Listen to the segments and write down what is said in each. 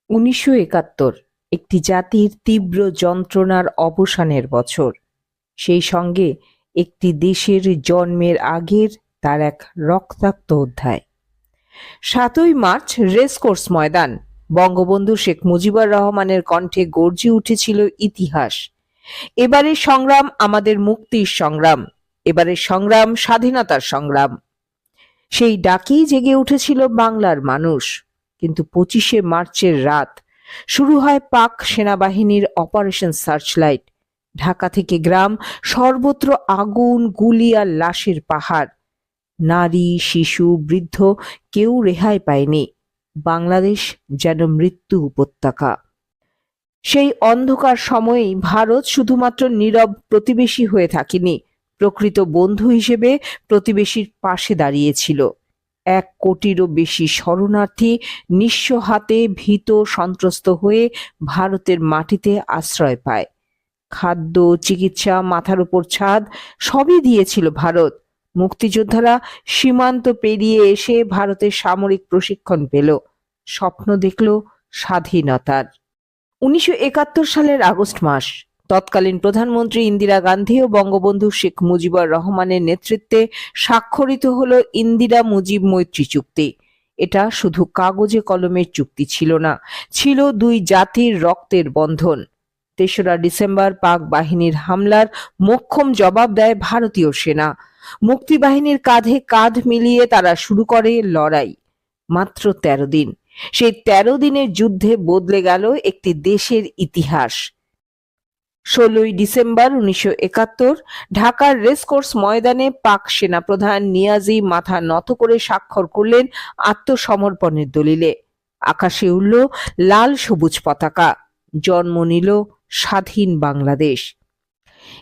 ১৯৭১ একটি জাতির তীব্র যন্ত্রণার অবসানের বছর। সেই সঙ্গে একটি দেশের জন্মের আগের তার এক রক্তাক্ত অধ্যায়। ৭ই মার্চ রেসকোর্স ময়দান। বঙ্গবন্ধু শেখ মুজিবুর রহমানের কণ্ঠে গর্জে উঠেছিল ইতিহাস। এবারের সংগ্রাম আমাদের মুক্তির সংগ্রাম, এবারের সংগ্রাম স্বাধীনতার সংগ্রাম। সেই ডাকেই জেগে উঠেছিল বাংলার মানুষ। কিন্তু ২৫শে মার্চের রাত শুরু হয় পাক সেনাবাহিনীর অপারেশন সার্চলাইট। ঢাকা থেকে গ্রাম, সর্বত্র আগুন, গুলি আর লাশের পাহাড়। নারী, শিশু, বৃদ্ধ কেউ রেহাই পায়নি। বাংলাদেশ যেন মৃত্যু উপত্যকা। সেই অন্ধকার সময়েই ভারত শুধুমাত্র নীরব প্রতিবেশী হয়ে থাকেনি, প্রকৃত বন্ধু হিসেবে প্রতিবেশীর পাশে দাঁড়িয়েছিল। ১ কোটিরও বেশি শরণার্থী নিঃস্ব হাতে ভীত সন্ত্রস্ত হয়ে ভারতের মাটিতে আশ্রয় পায়। খাদ্য, চিকিৎসা, মাথার উপর ছাদ সবই দিয়েছিল ভারত। মুক্তিযোদ্ধারা সীমান্ত পেরিয়ে এসে ভারতের সামরিক প্রশিক্ষণ পেল, স্বপ্ন দেখল স্বাধীনতার। ১৯৭১ সালের আগস্ট মাস। তৎকালীন প্রধানমন্ত্রী ইন্দিরা গান্ধী ও বঙ্গবন্ধু শেখ মুজিবুর রহমানের নেতৃত্বে স্বাক্ষরিত হলো ইন্দিরা মুজিব মৈত্রী চুক্তি। এটা শুধু কাগজে কলমের চুক্তি ছিল না, ছিল দুই জাতির রক্তের বন্ধন। ৩রা ডিসেম্বর পাক বাহিনীর হামলার মোক্ষম জবাব দেয় ভারতীয় সেনা। মুক্তিবাহিনীর কাঁধে কাঁধ মিলিয়ে তারা শুরু করে লড়াই। মাত্র ১৩ দিন। সেই ১৩ দিনের যুদ্ধে বদলে গেল একটি দেশের ইতিহাস। ১৬ই ডিসেম্বর ১৯৭১ ঢাকার রেসকোর্স ময়দানে পাক সেনাপ্রধান নিয়াজি মাথা নত করে স্বাক্ষর করলেন আত্মসমর্পণের দলিলে। আকাশে উড়ল লাল সবুজ পতাকা। জন্ম নিল স্বাধীন বাংলাদেশ।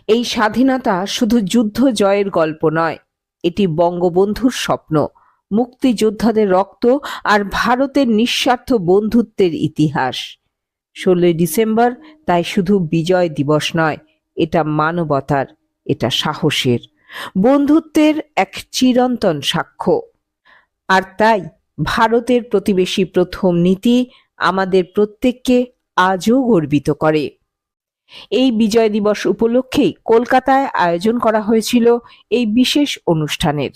এই স্বাধীনতা শুধু যুদ্ধ জয়ের গল্প নয়, এটি বঙ্গবন্ধুর স্বপ্ন, মুক্তিযোদ্ধাদের রক্ত আর ভারতের নিঃস্বার্থ বন্ধুত্বের ইতিহাস। ১৬ই ডিসেম্বর তাই শুধু বিজয় দিবস নয়, এটা মানবতার, এটা সাহসের, বন্ধুত্বের এক চিরন্তন সাক্ষ্য। আর তাই ভারতের প্রতিবেশী প্রথম নীতি আমাদের প্রত্যেককে আজও গর্বিত করে। এই বিজয় দিবস উপলক্ষেই কলকাতায় আয়োজন করা হয়েছিল এই বিশেষ অনুষ্ঠানের।